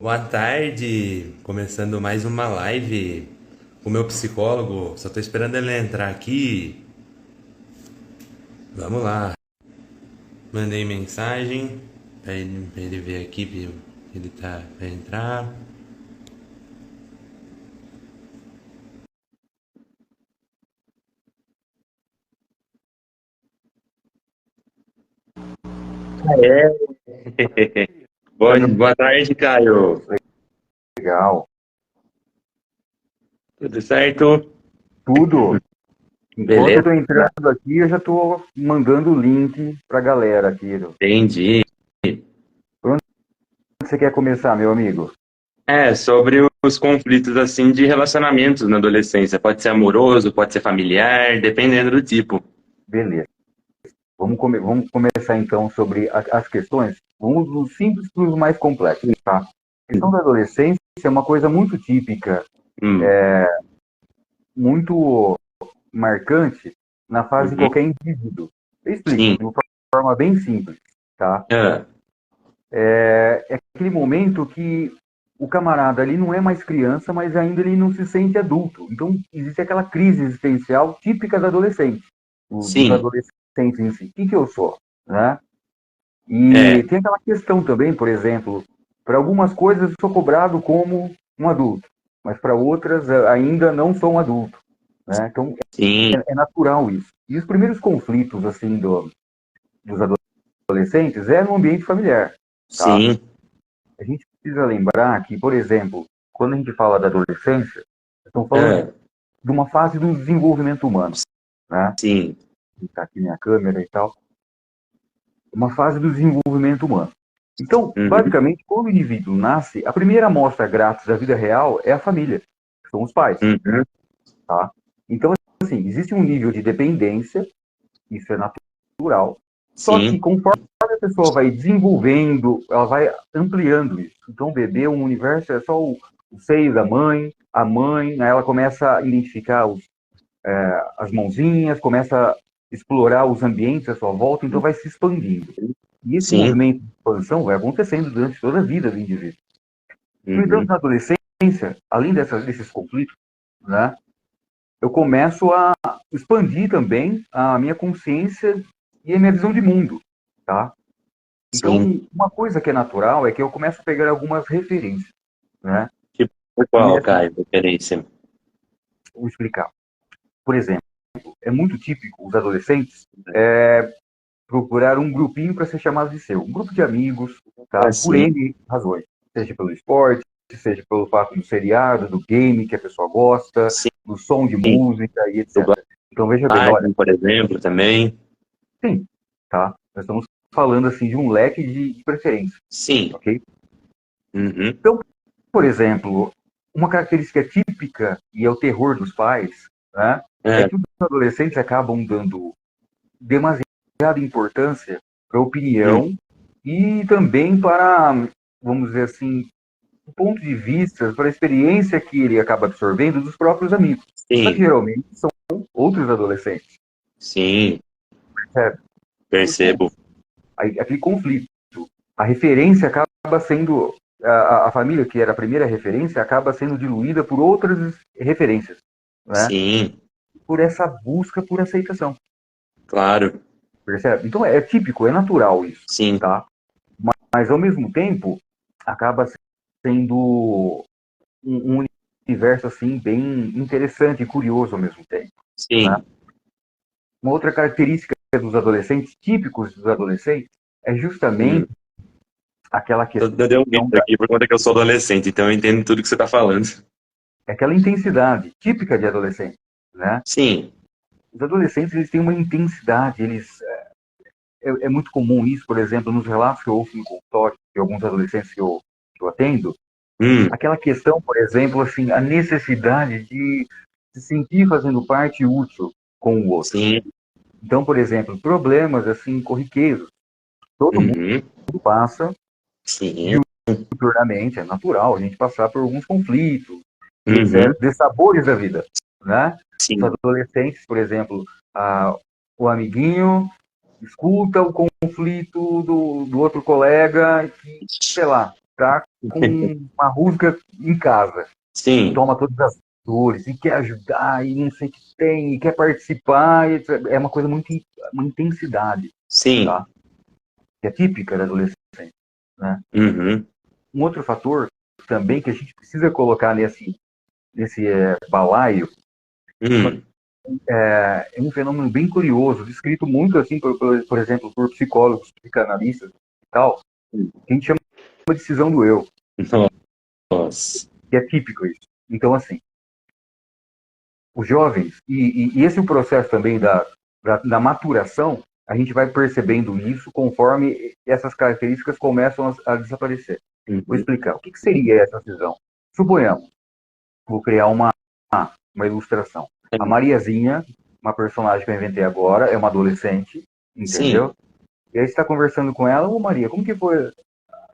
Boa tarde, começando mais uma live com o meu psicólogo. Só tô esperando ele entrar aqui. Vamos lá. Mandei mensagem pra ele ver aqui, ele tá pra entrar. Tá me Boa tarde, Caio. ouvindo? Legal. Tudo certo? Tudo. Enquanto eu Beleza? tô entrando aqui, eu já tô mandando o link pra galera aqui. Entendi. Por onde você quer começar, meu amigo? É, sobre os conflitos assim de relacionamentos na adolescência. Pode ser amoroso, pode ser familiar, dependendo do tipo. Beleza. Vamos começar então sobre as questões. Vamos dos simples para os mais complexos, tá? A questão da adolescência é uma coisa muito típica, Hum, muito marcante na fase de uhum, qualquer indivíduo. Eu explico sim. de uma forma bem simples, tá? Ah, É aquele momento que o camarada ali não é mais criança, mas ainda ele não se sente adulto. Então, existe aquela crise existencial típica do adolescente, dos sim. adolescentes em si. O que eu sou? Né? É, E tem aquela questão também, por exemplo, para algumas coisas eu sou cobrado como um adulto, mas para outras ainda não sou um adulto. Né? Então, sim, é natural isso. E os primeiros conflitos assim dos adolescentes é no ambiente familiar. Tá? sim. A gente precisa lembrar que, por exemplo, quando a gente fala da adolescência, estamos falando Ah, de uma fase do desenvolvimento humano, né? sim. Está aqui minha câmera e tal. Uma fase do desenvolvimento humano. Então, Uhum, basicamente, quando o indivíduo nasce, a primeira amostra grátis da vida real é a família, que são os pais, uhum, tá? Então, assim, existe um nível de dependência, isso é natural, só que sim, conforme a pessoa vai desenvolvendo, ela vai ampliando isso. Então, o bebê, um universo é só o seio da mãe, a mãe, aí ela começa a identificar as mãozinhas, começa a explorar os ambientes à sua volta, então vai se expandindo. E esse sim. movimento de expansão vai acontecendo durante toda a vida do indivíduo. No entanto, Uhum, na adolescência, além desses conflitos, né, eu começo a expandir também a minha consciência e a minha visão de mundo, tá? sim. Então, uma coisa que é natural é que eu começo a pegar algumas referências, né? Tipo, qual, Primeiro, assim, Caio, preferência? vou explicar. Por exemplo, é muito típico os adolescentes procurar um grupinho para ser chamado de seu, um grupo de amigos, tá? Ah, Por sim, N razões, seja pelo esporte, seja pelo fato do seriado, do game que a pessoa gosta, sim. do som de música e etc. Então veja bem, olha, Dublagem, por exemplo, também. sim, tá? Nós estamos falando assim de um leque de preferências, Sim. ok? Uhum, Então, por exemplo, uma característica típica e é o terror dos pais, né? É é, que os adolescentes acabam dando demasiada importância para a hum, opinião e também para, vamos dizer assim, o ponto de vista, para a experiência que ele acaba absorvendo dos próprios amigos. Só que sim, geralmente são outros adolescentes, sim, certo? Porque percebo. aquele conflito, a referência acaba sendo, a família que era a primeira referência acaba sendo diluída por outras referências, né? Sim, Por essa busca por aceitação, claro. percebe? Então é típico, é natural isso, Sim, tá? Mas ao mesmo tempo acaba sendo um universo assim bem interessante e curioso ao mesmo tempo, né? sim. Uma outra característica dos adolescentes, típicos dos adolescentes, é Hum. justamente aquela Eu dei um grito questão aqui por conta que eu sou adolescente, então eu entendo tudo que você está falando. aquela intensidade típica de adolescente, né? Sim. Os adolescentes eles têm uma intensidade, eles é muito comum isso, por exemplo, nos relatos que eu ouço no consultório de alguns adolescentes que eu atendo, Hum, aquela questão, por exemplo, assim, a necessidade de se sentir fazendo parte útil com o outro. sim. Então, por exemplo, problemas assim corriqueiros, todo mundo Uhum, passa sim. diuturnamente, é natural a gente passar por alguns conflitos e Uhum, etc, dessabores da vida, né? Os sim. adolescentes, por exemplo, o amiguinho escuta o conflito do outro colega que, sei lá, tá com uma rusga em casa, Sim, toma todas as dores, e quer ajudar, e não sei o que tem, e quer participar, e é uma coisa muito, uma intensidade, sim. tá? Que é típica da adolescência, né? Uhum. Um outro fator também que a gente precisa colocar nesse balaio Hum. é um fenômeno bem curioso, descrito muito assim, por exemplo, por psicólogos, psicanalistas e tal, que a gente chama de cisão do eu, Nossa. que é típico isso. Então, assim, os jovens, e esse é o processo também da maturação, a gente vai percebendo isso conforme essas características começam a desaparecer. Vou Uhum. explicar. O que seria essa cisão? Suponhamos, vou criar uma ilustração. A Mariazinha, uma personagem que eu inventei agora, é uma adolescente, Sim. entendeu? E aí você está conversando com ela, ô Maria, como que foi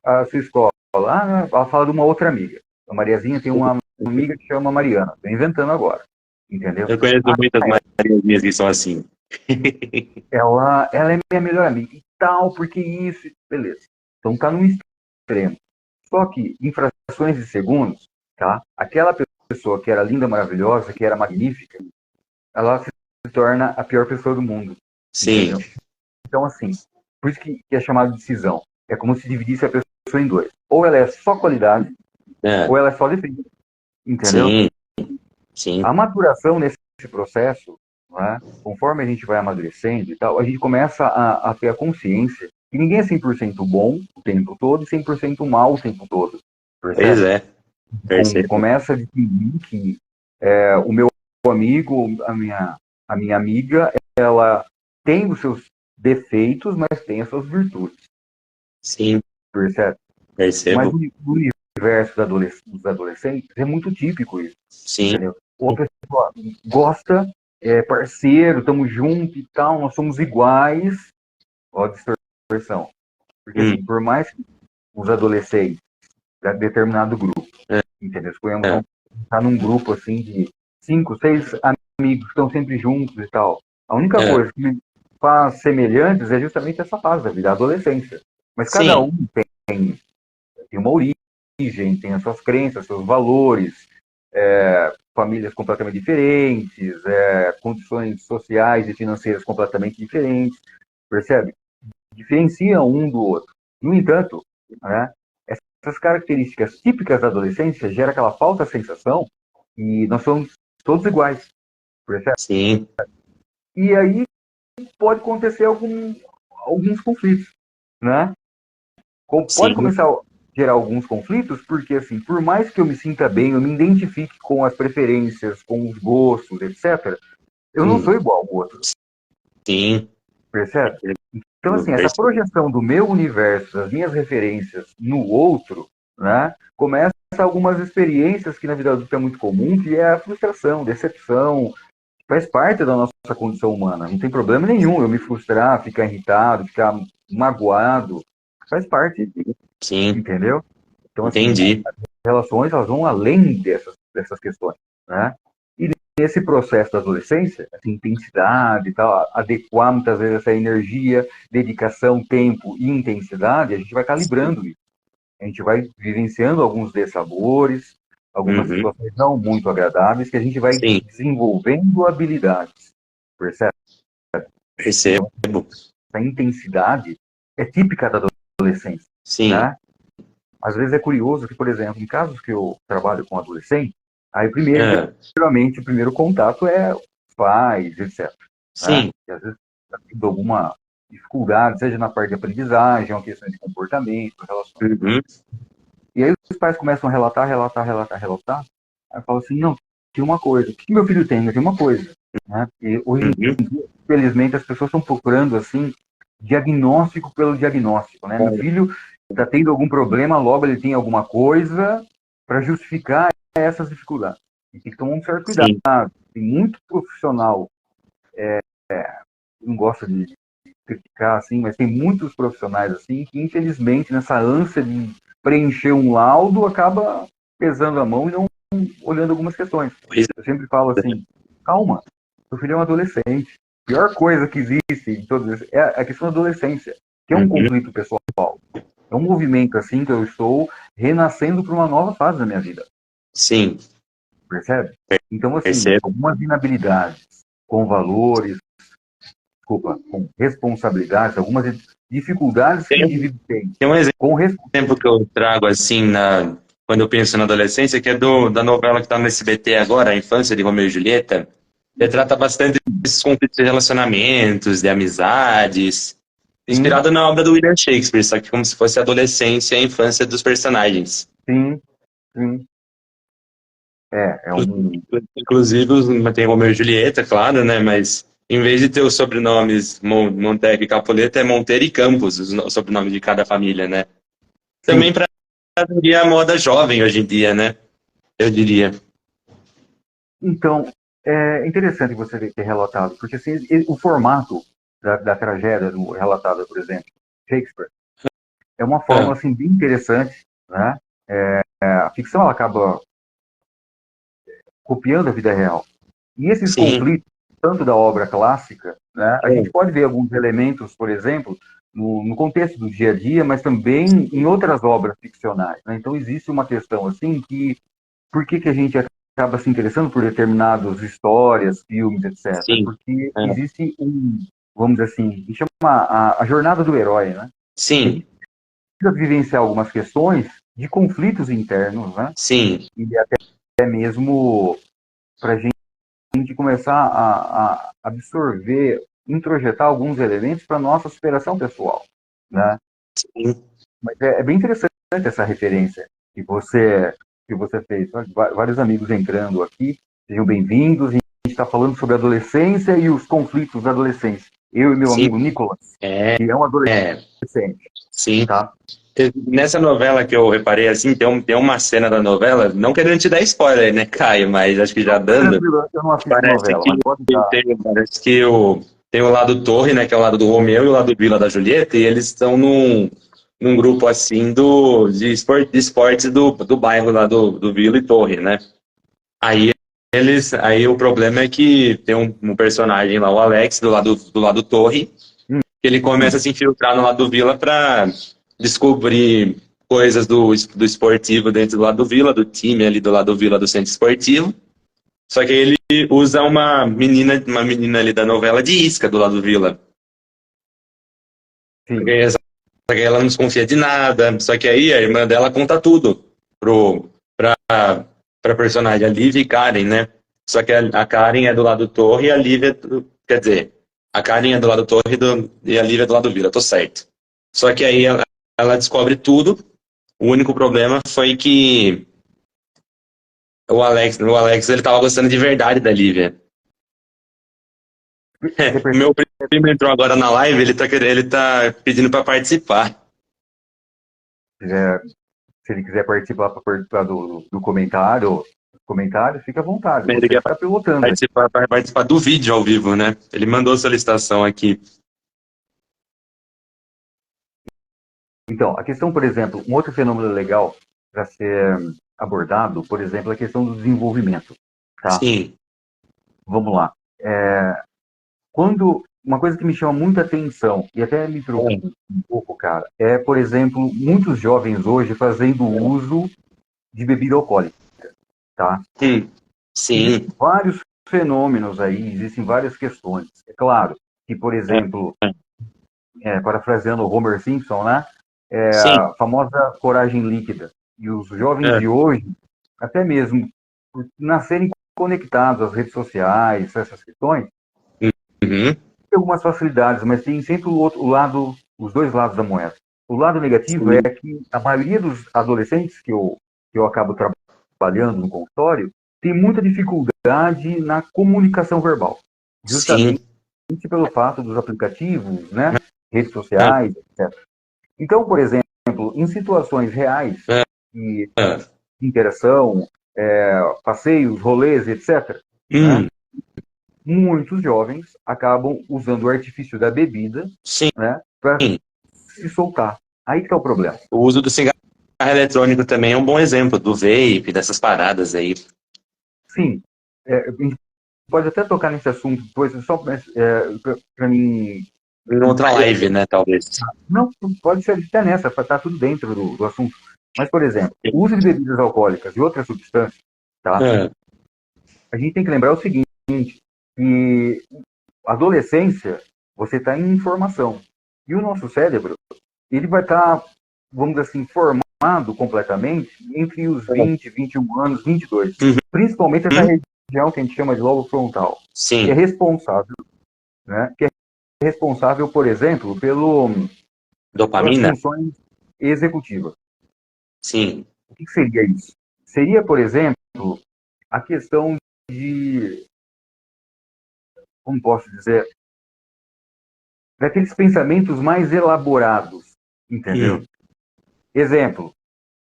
a sua escola? Ah, ela fala de uma outra amiga. A Mariazinha tem uma amiga que chama Mariana. Estou inventando agora, entendeu? Eu conheço muitas Mariazinhas que são assim. Ela é minha melhor amiga e tal, porque isso, beleza. Então tá num extremo. Só que em frações de segundos, tá? Aquela pessoa que era linda, maravilhosa, que era magnífica, ela se torna a pior pessoa do mundo, Sim. entendeu? Então assim, por isso que é chamado de cisão. É como se dividisse a pessoa em dois. Ou ela é só qualidade, É. ou ela é só defeito, entendeu? Sim. Sim. A maturação nesse processo, né, conforme a gente vai amadurecendo e tal, a gente começa a ter a consciência que ninguém é 100% bom o tempo todo e 100% mal o tempo todo, Pois percebe? é. Percebo. Começa a definir que o meu amigo, a minha amiga, ela tem os seus defeitos, mas tem as suas virtudes, Sim. percebe? Mas Percebo. no universo dos adolescentes é muito típico isso, Sim. entendeu? Ou a pessoa gosta, é parceiro, estamos juntos e tal, nós somos iguais, ó a distorção. Porque Hum. assim, por mais que os adolescentes de determinado grupo, É. entendeu? Suponhamos, É. vamos estar num grupo assim de 5, 6 amigos que estão sempre juntos e tal. A única É. coisa que me faz semelhantes é justamente essa fase da vida, a adolescência. Mas cada Sim. um tem uma origem, tem as suas crenças, seus valores, famílias completamente diferentes, condições sociais e financeiras completamente diferentes, percebe? Diferenciam um do outro. No entanto, né, essas características típicas da adolescência geram aquela falsa sensação que nós somos todos iguais, percebe? Sim. E aí pode acontecer alguns conflitos, né? Pode Sim. começar a gerar alguns conflitos, porque, assim, por mais que eu me sinta bem, eu me identifique com as preferências, com os gostos, etc., eu não sou Hum. igual ao outro, Sim. percebe? Então, assim, essa Percebo. projeção do meu universo, das minhas referências no outro, né, começa algumas experiências que na vida adulta é muito comum, que é a frustração, decepção, faz parte da nossa condição humana. Não tem problema nenhum eu me frustrar, ficar irritado, ficar magoado, faz parte, Sim. entendeu? Então, assim, Entendi. relações elas vão além dessas questões, né? E nesse processo da adolescência, essa intensidade e tal, adequar muitas vezes essa energia, dedicação, tempo e intensidade, a gente vai calibrando isso. A gente vai vivenciando alguns dessabores, algumas Uhum. situações não muito agradáveis, que a gente vai Sim. desenvolvendo habilidades, percebe? Percebo. Então, essa intensidade é típica da adolescência, Sim. né? Às vezes é curioso que, por exemplo, em casos que eu trabalho com adolescente, aí primeiro, É. geralmente, o primeiro contato é os pais, etc. Né? Sim. E às vezes está tendo alguma dificuldade, seja na parte de aprendizagem, uma questão de comportamento, relação. Uhum. E aí os pais começam a relatar. Aí eu falo assim, não, tem uma coisa. O que meu filho tem? Tem uma coisa. Né? E hoje, Uhum. infelizmente, as pessoas estão procurando, assim, diagnóstico pelo diagnóstico, né? Meu filho está tendo algum problema, logo ele tem alguma coisa para justificar essas dificuldades. E tem que tomar um certo cuidado. Sim. Tem muito profissional, não gosta de criticar, assim, mas tem muitos profissionais, assim, que infelizmente nessa ânsia de preencher um laudo acaba pesando a mão e não olhando algumas questões. Pois Eu sempre falo é. assim, calma, seu filho é um adolescente. A pior coisa que existe em todos esses é a questão da adolescência, que é um Uhum. conflito pessoal. É um movimento assim que eu estou renascendo para uma nova fase da minha vida. Sim, Percebe? Então, assim, percebo. algumas inabilidades com valores, desculpa, com responsabilidades, algumas dificuldades que o Tem, indivíduo tem tem um com exemplo que eu trago assim quando eu penso na adolescência, que é da novela que está no SBT agora, A Infância de Romeu e Julieta. Retrata bastante esses conflitos de relacionamentos, de amizades, sim, inspirado na obra do William Shakespeare, só que como se fosse a adolescência e a infância dos personagens. sim, sim. É um. Inclusive, tem Romeu e Julieta, claro, né? Mas em vez de ter os sobrenomes Montego e Capuleto, é Monteiro e Campos, os sobrenomes de cada família, né? Também Sim. para a moda jovem hoje em dia, né? Eu diria. Então, é interessante você ter relatado, porque assim, o formato da tragédia relatada, por exemplo, Shakespeare, é uma forma Ah, assim, bem interessante, né? A ficção ela acaba copiando a vida real. E esses sim. conflitos, tanto da obra clássica, né, a gente É, pode ver alguns elementos, por exemplo, no contexto do dia a dia, mas também em outras obras ficcionais. Né? Então, existe uma questão assim que, por que a gente acaba se interessando por determinadas histórias, filmes, etc. sim. Porque É, existe vamos dizer assim, que chama a jornada do herói, né? Que a sim. gente precisa vivenciar algumas questões de conflitos internos, né? Sim. E até mesmo para a gente começar a absorver, introjetar alguns elementos para nossa superação pessoal, né? Sim. Mas é bem interessante essa referência que você fez. Vários amigos entrando aqui, sejam bem-vindos. A gente está falando sobre a adolescência e os conflitos da adolescência. Eu e meu Sim. amigo Nicolas, É, que é um é, adolescente, sim. tá? Nessa novela que eu reparei, assim, tem uma cena da novela, não querendo te dar spoiler, né, Caio, mas acho que já Não, dando, tranquilo, eu não assisto parece novela, que mas pode dar. parece que tem o lado Torre, né, que é o lado do Romeu, e o lado Vila da Julieta, e eles estão num grupo, assim, de esportes do bairro lá do Vila e Torre, né. Aí aí o problema é que tem um personagem lá, o Alex, do lado Torre, Hum, que ele começa a hum, se infiltrar no lado do Vila para descobrir coisas do esportivo dentro do lado do Vila, do time ali do lado do Vila do centro esportivo. Só que ele usa uma menina ali da novela de isca do lado do Vila. sim, Só que ela não desconfia de nada. Só que aí a irmã dela conta tudo pra personagem, a Liv e Karen, né? Só que a Karen é do lado do Torre e a Liv quer dizer, a Karen é do lado do Torre e a Liv é do lado do Vila, tô certo. Só que aí ela descobre tudo. O único problema foi que o Alex ele tava gostando de verdade da Lívia. você O percebe, meu primo entrou agora na live, ele tá pedindo para participar. se ele quiser participar para participar do comentário, fica à vontade. Ele Você quer que está pilotando aí. participar do vídeo ao vivo, né? Ele mandou solicitação aqui. Então, a questão, por exemplo, um outro fenômeno legal para ser abordado, por exemplo, é a questão do desenvolvimento. Tá? Sim. Vamos lá. Quando uma coisa que me chama muita atenção e até me É, preocupa um pouco, cara, é, por exemplo, muitos jovens hoje fazendo uso de bebida alcoólica, tá? Sim. Sim. Existem vários fenômenos aí, existem várias questões. É claro que, por É, exemplo, parafraseando o Homer Simpson, né? sim. A famosa coragem líquida. E os jovens É. de hoje, até mesmo por nascerem conectados às redes sociais, essas questões, Uhum. tem algumas facilidades, mas tem sempre o lado, os dois lados da moeda. O lado negativo é Sim. que a maioria dos adolescentes que eu acabo trabalhando no consultório tem muita dificuldade na comunicação verbal, Sim. justamente pelo fato dos aplicativos, né, redes É. sociais, etc. Então, por exemplo, em situações reais É. de É. interação, passeios, rolês, etc., né, Hum. muitos jovens acabam usando o artifício da bebida, Sim. né, para se soltar. Aí que está o problema. O uso do cigarro eletrônico também é um bom exemplo, do vape, dessas paradas aí. Sim, a gente pode até tocar nesse assunto depois, só para mim Em outra live, né, talvez. Não, pode ser até nessa, tá tudo dentro do assunto. Mas, por exemplo, o uso de bebidas alcoólicas e outras substâncias, tá? É. A gente tem que lembrar o seguinte, que adolescência, você está em formação. E o nosso cérebro, ele vai estar, vamos dizer assim, formado completamente entre os 20, 21 anos, 22. Principalmente essa região que a gente chama de lobo frontal. Sim. Que é responsável, né? Que é responsável, por exemplo, pelas Dopamina? funções executivas. Sim. O que seria isso? Seria, por exemplo, a questão de, como posso dizer, daqueles pensamentos mais elaborados, entendeu? Exemplo,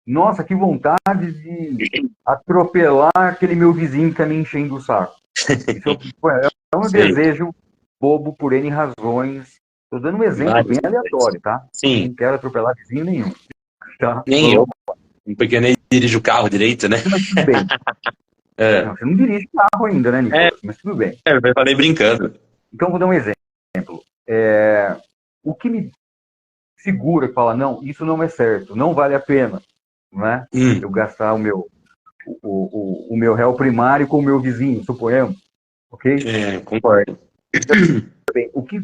nossa, que vontade de atropelar aquele meu vizinho que está me enchendo o saco. Isso é um desejo bobo por N razões. Estou dando um exemplo bem aleatório, tá? Sim. Não quero atropelar vizinho nenhum. Tá? Nem eu, porque eu nem dirijo o carro direito, né? Mas tudo bem. Não, você não dirige carro ainda, né, Nicolas? Mas tudo bem. Eu falei brincando. Então, vou dar um exemplo. O que me segura e fala, não, isso não é certo, não vale a pena, não é? Eu gastar o meu réu primário com o meu vizinho, suponhamos, ok? Concordo. Bem, o que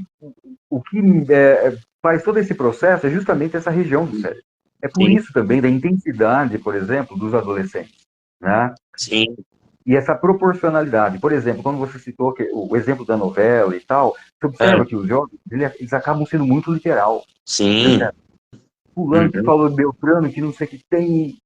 faz todo esse processo é justamente essa região do cérebro. É por isso também da intensidade, por exemplo, dos adolescentes, né? Sim. E essa proporcionalidade. Por exemplo, quando você citou o exemplo da novela e tal, você observa que os jovens, eles acabam sendo muito literal. Sim. Fulano que falou do Beltrano, que não sei o que tem.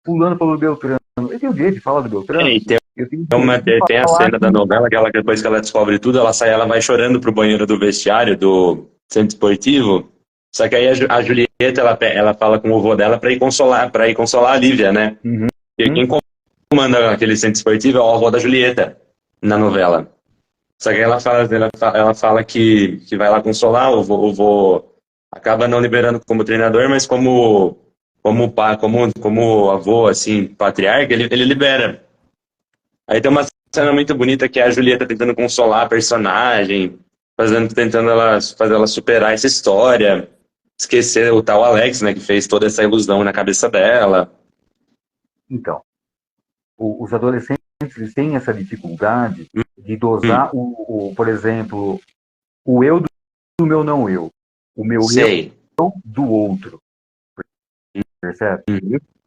Fulano falou do Beltrano. Ele tem o direito de falar do Beltrano? Tem a cena da novela, que depois que ela descobre tudo, ela vai chorando pro banheiro do vestiário do centro esportivo. Só que aí a Julieta, ela fala com o avô dela para ir consolar a Lívia, né? E quem comanda aquele centro esportivo é o avô da Julieta na novela. Só que aí ela fala que vai lá consolar, o avô acaba não liberando como treinador, mas como avô, assim, patriarca, ele libera. Aí tem uma cena muito bonita que é a Julieta tentando consolar a personagem, tentando fazer ela superar essa história, esquecer o tal Alex, né, que fez toda essa ilusão na cabeça dela. Então, os adolescentes, eles têm essa dificuldade de dosar, por exemplo, o eu do meu não eu, o meu eu do outro. Percebe?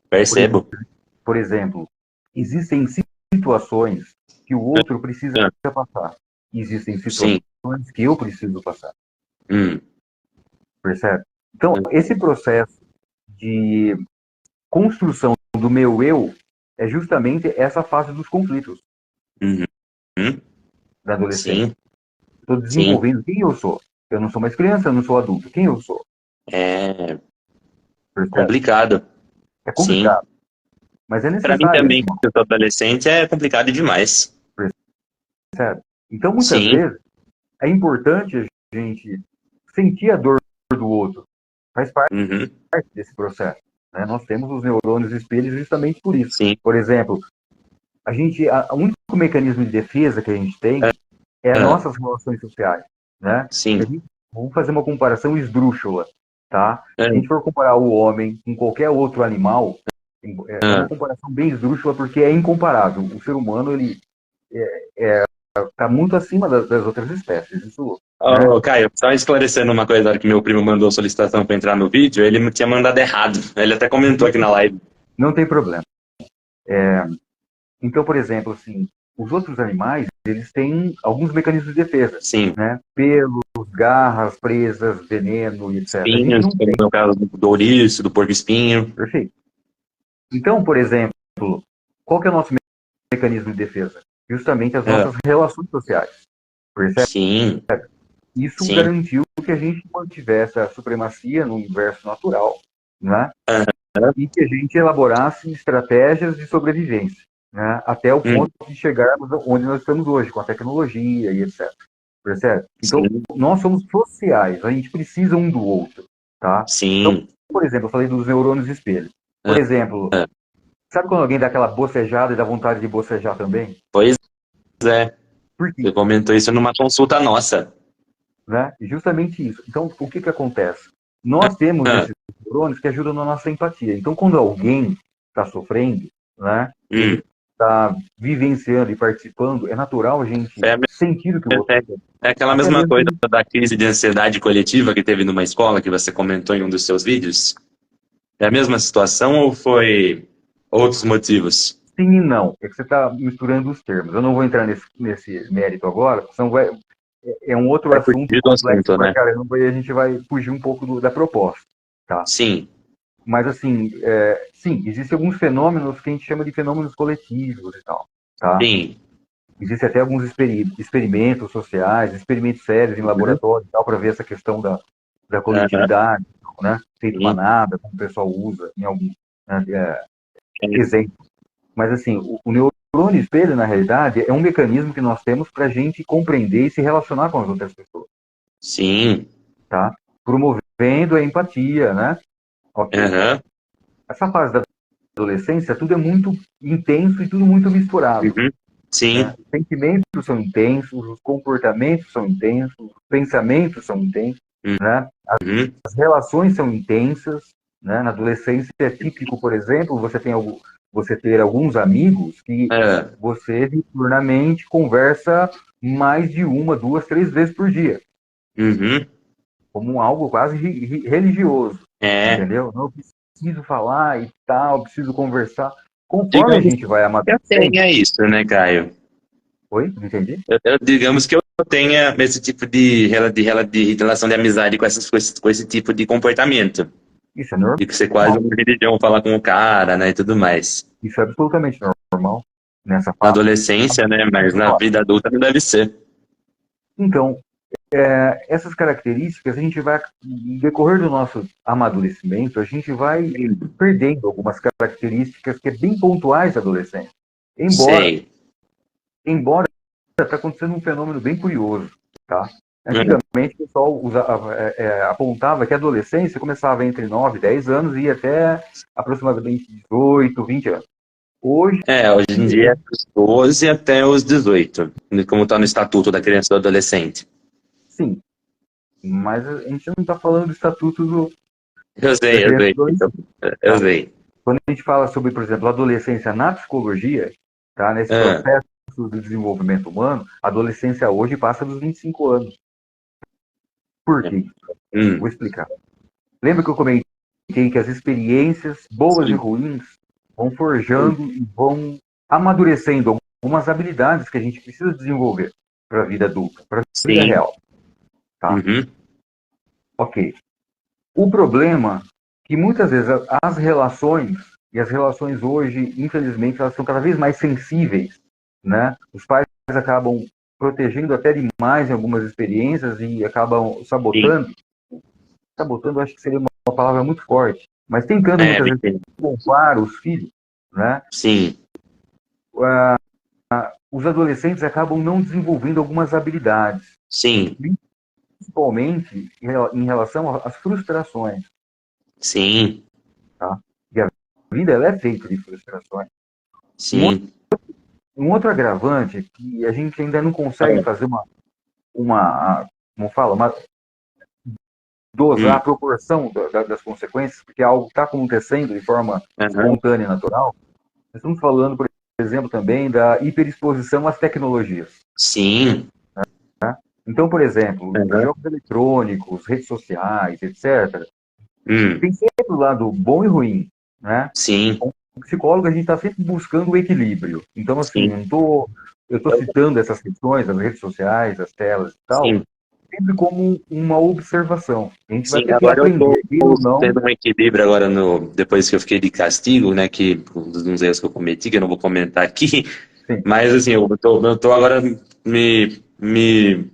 Percebo. Por exemplo, existem situações que o outro precisa passar. Existem situações que eu preciso passar. Percebe? Então, esse processo de construção do meu eu é justamente essa fase dos conflitos da adolescência. Estou desenvolvendo quem eu sou. Eu não sou mais criança, eu não sou adulto. Quem eu sou? É Percebe? complicado. É complicado. Sim. Mas é Para necessário. mim também, que eu sou adolescente, é complicado demais. Percebe? Então, muitas vezes, é importante a gente sentir a dor do outro. Faz parte desse processo. Né? Nós temos os neurônios espelhos justamente por isso. Por exemplo, o único mecanismo de defesa que a gente tem é as nossas relações sociais. Né? Vamos fazer uma comparação esdrúxula. Tá? Se a gente for comparar o homem com qualquer outro animal, é uma comparação bem esdrúxula porque é incomparável. O ser humano, ele está muito acima das outras espécies. Isso, né? Caio, só esclarecendo uma coisa, que meu primo mandou solicitação para entrar no vídeo, ele tinha mandado errado. Ele até comentou aqui na live. Não tem problema. Então, por exemplo, assim, os outros animais, eles têm alguns mecanismos de defesa. Né? Pelos, garras, presas, veneno, etc. Espinhos, como no caso do ouriço, do porco-espinho. Perfeito. Então, por exemplo, qual que é o nosso mecanismo de defesa? Justamente as nossas relações sociais. Percebe? Isso garantiu que a gente mantivesse a supremacia no universo natural, né? E que a gente elaborasse estratégias de sobrevivência, né? Até o ponto de chegarmos onde nós estamos hoje, com a tecnologia e etc. Percebe? Então, nós somos sociais, a gente precisa um do outro, tá? Então, por exemplo, eu falei dos neurônios espelho. Por exemplo, sabe quando alguém dá aquela bocejada e dá vontade de bocejar também? Pois é. Por quê? Você comentou isso numa consulta nossa. né? Justamente isso. Então, o que acontece? Nós temos Ah, esses neurônios que ajudam na nossa empatia. Então, quando alguém está sofrendo, né, hum. está vivenciando e participando, é natural a gente É, sentir o que o outro é, sente. é aquela Até mesma mesmo coisa da crise de ansiedade coletiva que teve numa escola que você comentou em um dos seus vídeos? É a mesma situação ou foi outros motivos? sim e não. É que você está misturando os termos. Eu não vou entrar nesse mérito agora, porque senão é um outro Vai assunto fugir do complexo assunto, pra né? caramba e a gente vai fugir um pouco da proposta, tá? Sim, Mas, assim, sim, existem alguns fenômenos que a gente chama de fenômenos coletivos e tal, tá? sim. Existem até alguns experimentos sociais, experimentos sérios em Uhum. laboratório e tal, para ver essa questão da Aham, coletividade, né? Feito sim. manada, como o pessoal usa em alguns, né, É, exemplos. Mas, assim, o neurônio espelho, na realidade, é um mecanismo que nós temos para a gente compreender e se relacionar com as outras pessoas, sim. tá? Promovendo a empatia, né? Ok. Aham, Essa fase da adolescência, tudo é muito intenso e tudo muito misturado, uhum. né? Sim. Os sentimentos são intensos, os comportamentos são intensos, os pensamentos são intensos, né? Uhum. As relações são intensas, né? Na adolescência é típico, por exemplo, você ter alguns amigos que É, você diuturnamente conversa mais de uma, duas, três vezes por dia, uhum. como algo quase religioso, É. entendeu? Não preciso falar e tal, preciso conversar. Conforme a Digamos gente vai que eu amadurecendo, tenha isso, né, Caio? oi, não entendi? Digamos que eu tenha esse tipo de relação de amizade com esse tipo de comportamento. Isso é De que você quase normal. uma religião falar com o cara, né, e tudo mais. Isso é absolutamente normal nessa Na fase. adolescência, né, mas na vida adulta não deve ser. Então, essas características, a gente vai, no decorrer do nosso amadurecimento, a gente vai perdendo algumas características que é bem pontuais da adolescência. Embora, Sei. embora está acontecendo um fenômeno bem curioso, tá? Hum, Antigamente, o pessoal apontava que a adolescência começava entre 9 e 10 anos e ia até aproximadamente 18, 20 anos. Hoje, Hoje em dia é dos 12 até os 18, como está no Estatuto da Criança e do Adolescente. sim, mas a gente não está falando do estatuto Eu da sei, eu criança e sei. do Então, adolescente, eu tá? sei. Quando a gente fala sobre, por exemplo, a adolescência na psicologia, tá? Nesse Ah, processo do desenvolvimento humano, a adolescência hoje passa dos 25 anos. Por quê? Vou hum, explicar. Lembra que eu comentei que as experiências boas e sim, ruins vão forjando e vão amadurecendo algumas habilidades que a gente precisa desenvolver para a vida adulta, para a vida sim. real, tá? Uhum, Ok. O problema é que muitas vezes as relações, e as relações hoje, infelizmente, elas são cada vez mais sensíveis, né? Os pais acabam protegendo até demais em algumas experiências e acabam sim. sabotando, acho que seria uma palavra muito forte, mas tentando É, muitas vezes poupar os filhos, né? sim, Os adolescentes acabam não desenvolvendo algumas habilidades, sim, principalmente em relação às frustrações, sim, tá? E a vida ela é feita de frustrações. Um sim. Um outro agravante é que a gente ainda não consegue fazer como fala, dosar a Hum, proporção das consequências, porque algo está acontecendo de forma aham, espontânea e natural. Nós estamos falando, por exemplo, também da hiperexposição às tecnologias. sim, Então, por exemplo, aham, jogos eletrônicos, redes sociais, etc., hum, tem sempre o lado bom e ruim, né? sim, Como psicólogo, a gente está sempre buscando o equilíbrio. Então, assim, sim, eu estou citando essas questões, as redes sociais, as telas e tal, sim, sempre como uma observação. A gente vai sim. ter que Agora eu aprender, tô queira ou não. tendo um equilíbrio agora depois que eu fiquei de castigo, né, que um dos erros que eu cometi, que eu não vou comentar aqui, Sim, mas assim, eu tô agora me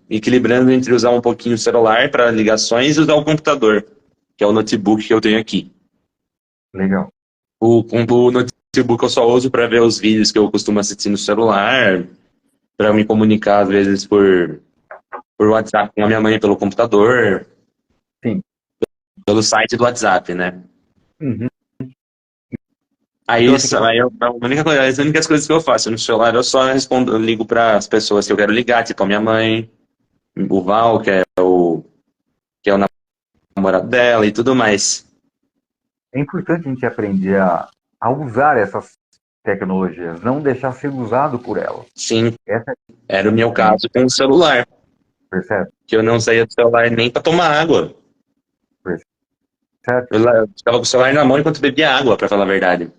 equilibrando entre usar um pouquinho o celular para ligações e usar o computador, que é o notebook que eu tenho aqui. legal. O notebook eu só uso para ver os vídeos que eu costumo assistir no celular, para me comunicar às vezes por WhatsApp com a minha mãe pelo computador, Sim. pelo site do WhatsApp, né? Uhum. Aí, Então, assim, isso, aí as únicas coisas que eu faço no celular, eu só respondo, eu ligo para as pessoas que eu quero ligar, tipo a minha mãe, o Val, que é o namorado dela e tudo mais. É importante a gente aprender a usar essas tecnologias, não deixar ser usado por elas. Sim, Essa era o meu é, caso com o celular, percebe? que eu não saía do celular nem para tomar água. Percebe? Eu ficava com o celular na mão enquanto bebia água, para falar a verdade.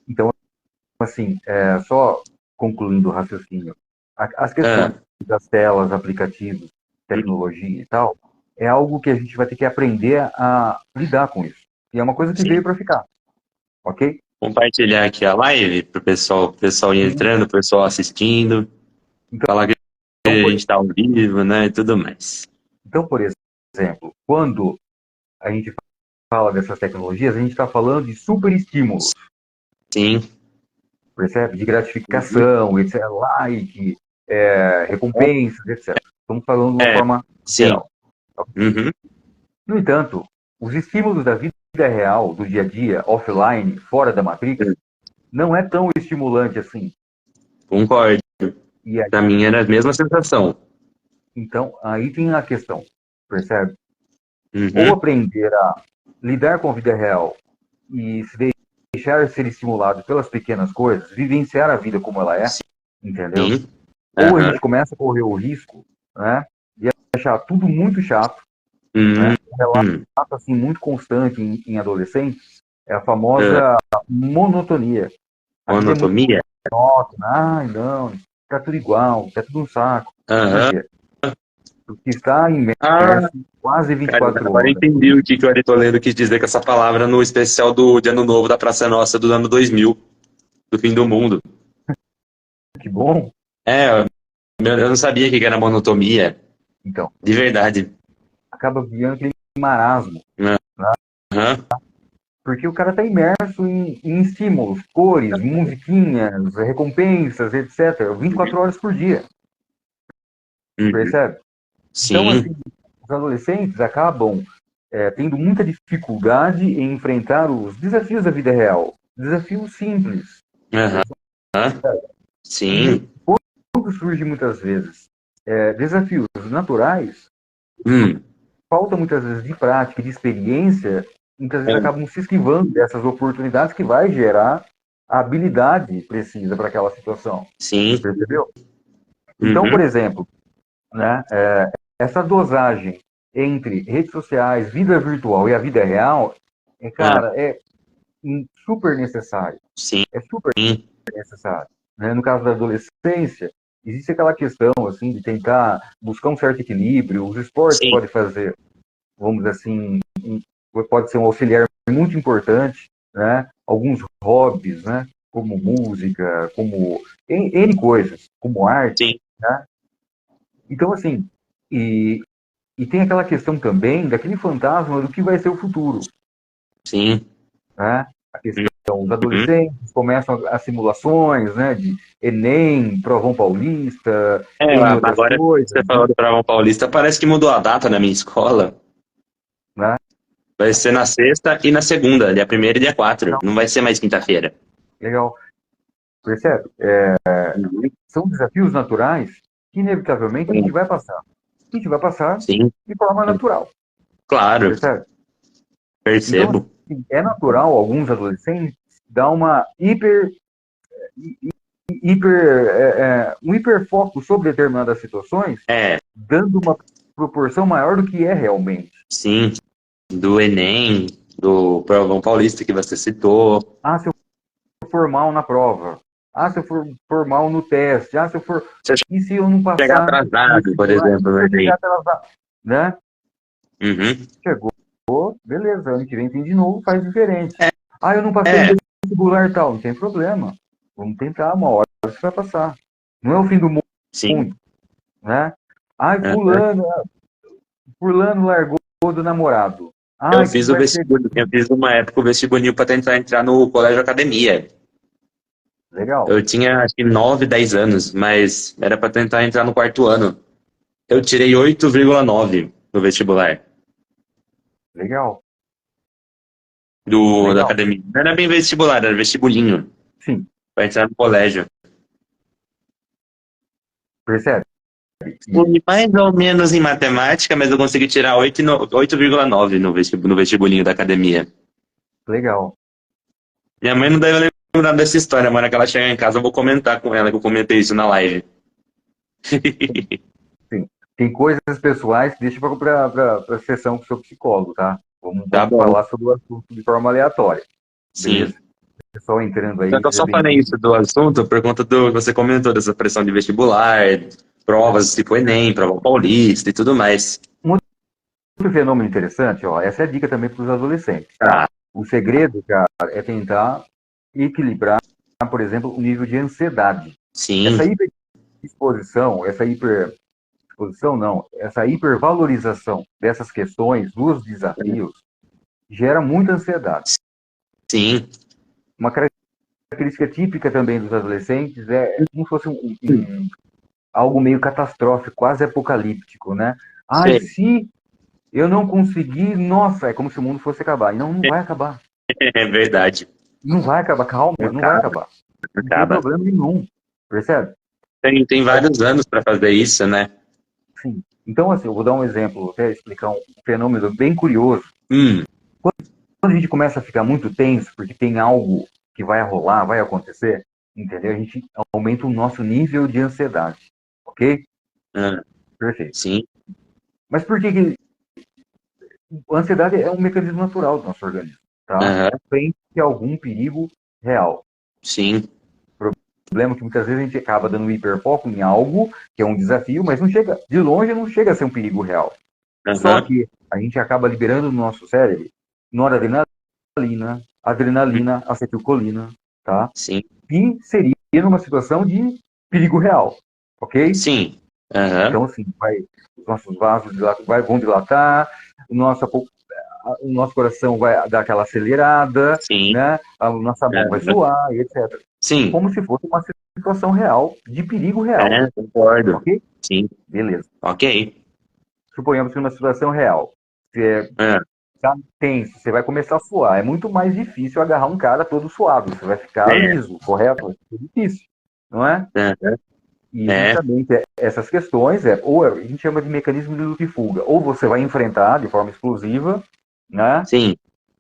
Então, assim, só concluindo o raciocínio, as questões Ah, das telas, aplicativos, tecnologia e tal, é algo que a gente vai ter que aprender a lidar com isso. E é uma coisa que veio sim. para ficar, ok? Compartilhar aqui a live pro pessoal ir Sim. entrando, o pessoal assistindo, falar que Então, a gente está ao vivo, né, e tudo mais. por exemplo, quando a gente fala dessas tecnologias, a gente está falando de super estímulos, Sim. percebe? De Uhum. gratificação, etc., like, recompensas, etc. Estamos falando de uma É, forma sim. geral. Uhum. No entanto, os estímulos da vida real, do dia a dia, offline, fora da Matrix, não é tão estimulante assim. Concordo. E aí, Pra mim era a mesma sensação. então, aí tem a questão, percebe? Ou Uhum. aprender a lidar com a vida real e se deixar ser estimulado pelas pequenas coisas, vivenciar a vida como ela é, entendeu? Sim. Ou a Aham. gente começa a correr o risco, né, de achar tudo muito chato, né? Uhum. Um relato assim muito constante em adolescentes é a Ah, famosa monotonia. A vida é muito monotonia? monótona. Ai, não, tá tudo igual, tá tudo um saco. Por Aham. quê? Porque está Ah, imerso quase cara, 24 agora eu horas. entendi o que o Aritolendo quis dizer com essa palavra no especial de Ano Novo da Praça Nossa do ano 2000, do fim do mundo. Que bom. É, eu não sabia que era monotonia, Então, de verdade. acaba virando aquele marasmo, né? Aham. Porque o cara está imerso em estímulos, cores, musiquinhas, recompensas, etc. 24 horas por dia, Uhum. percebe? Então, Sim. assim, os adolescentes acabam tendo muita dificuldade em enfrentar os desafios da vida real. Desafios simples. Aham. E Sim. quando surge muitas vezes desafios naturais, Hum. falta muitas vezes de prática, de experiência, muitas vezes É. acabam se esquivando dessas oportunidades que vai gerar a habilidade precisa para aquela situação. Sim. Percebeu? Então, por Uhum. exemplo, né, essa dosagem entre redes sociais, vida virtual e a vida real, Ah, cara, é super necessário. sim. É super necessário. Né? No caso da adolescência, existe aquela questão assim de tentar buscar um certo equilíbrio. Os esportes Sim. podem fazer, vamos dizer assim, pode ser um auxiliar muito importante, né? Alguns hobbies, né? Como música, como N coisas, como arte, Sim. né? Então, assim, e, e tem aquela questão também daquele fantasma do que vai ser o futuro, Sim. né? A questão, os Uhum. adolescentes começam as simulações, né? De Enem, Provão Paulista, É, em outras agora coisas, você falou do Travão Paulista, parece que mudou a data na minha escola. né? Vai ser na sexta e na segunda, dia 1º e dia 4. Não vai ser mais quinta-feira. Legal, percebe? Uhum. São desafios naturais que, inevitavelmente, a gente vai passar. A gente vai passar Sim, de forma natural, claro, percebe? Então, percebo. assim, é natural alguns adolescentes dar uma um hiperfoco sobre determinadas situações, É, dando uma proporção maior do que é realmente. sim, do Enem, do Provão Paulista que você citou. Ah, se eu for mal na prova. Ah, se eu for mal no teste. Ah, se eu for. Você E se eu não chegar passar no atrasado, por vestibular? E exemplo, se no eu chegar Enem. atrasado? Né? Uhum. Chegou, beleza, ano que vem tem de novo, faz diferente. É, Ah, eu não passei é, no vestibular tal, não tem problema. Vamos tentar, uma hora você vai passar. Não é o fim do sim. mundo, né? Ai, Uhum. fulano largou do namorado. Eu Ai, que fiz o vai ser vestibulinho, eu fiz uma época o vestibulinho para tentar entrar no colégio academia. legal, Eu tinha acho que 9, 10 anos, mas era para tentar entrar no quarto ano. Eu tirei 8,9 no vestibular legal, da legal. academia. Não era bem vestibular, era vestibulinho Sim, para entrar no colégio. percebe? Fui mais ou menos em matemática, mas eu consegui tirar 8,9 no vestibulinho da academia. Legal. Minha mãe não deve lembrar dessa história, mas na que ela chegar em casa eu vou comentar com ela que eu comentei isso na live. Sim. Tem coisas pessoais que deixa para a sessão com o seu psicólogo, tá? Tá Vamos bom. falar sobre o assunto de forma aleatória. Sim. Beleza? Pessoal entrando aí, Eu seja só falei bem-vindo. isso do assunto por conta do que você comentou dessa pressão de vestibular, provas tipo Enem, prova paulista e tudo mais. Outro fenômeno interessante, ó, essa é a dica também para os adolescentes, tá? Ah, O segredo, cara, é tentar equilibrar, por exemplo, o nível de ansiedade. sim, Essa hiperdisposição, essa hipervalorização dessas questões, dos desafios, gera muita ansiedade. sim. Uma característica típica também dos adolescentes é como se fosse algo meio catastrófico, quase apocalíptico, né? Ai, Sei. se eu não conseguir, nossa, é como se o mundo fosse acabar. E não, não vai acabar. É verdade. Não vai acabar, calma, não vai Acaba, acabar. Não tem acaba. problema nenhum, percebe? Tem vários anos para fazer isso, né? Sim. Então, assim, eu vou dar um exemplo, até explicar um fenômeno bem curioso. Hum, Quando a gente começa a ficar muito tenso, porque tem algo que vai rolar, vai acontecer, entendeu? A gente aumenta o nosso nível de ansiedade, ok? ah, Perfeito. sim, Mas por que a ansiedade é um mecanismo natural do nosso organismo, tá? aham, Frente a algum perigo real. sim, O problema é que muitas vezes a gente acaba dando um hiperfoco em algo que é um desafio, mas não chega, de longe não chega a ser um perigo real. Só aham, que a gente acaba liberando no nosso cérebro noradrenalina, adrenalina, acetilcolina, tá? sim, E seria numa situação de perigo real, ok? sim, aham, Então, assim, os nossos vasos vão dilatar, o nosso coração vai dar aquela acelerada, sim, né? A nossa mão vai aham, suar, e etc. sim, Como se fosse uma situação real, de perigo real, concordo. ok? Sim, Beleza. ok. Suponhamos que numa situação real, você Ah, tá tenso, você vai começar a suar. É muito mais difícil agarrar um cara todo suado. Você vai ficar é, liso, correto? É difícil, não é? aham, E é, justamente essas questões, ou a gente chama de mecanismo de luta e fuga. Ou você vai enfrentar de forma explosiva, né? sim,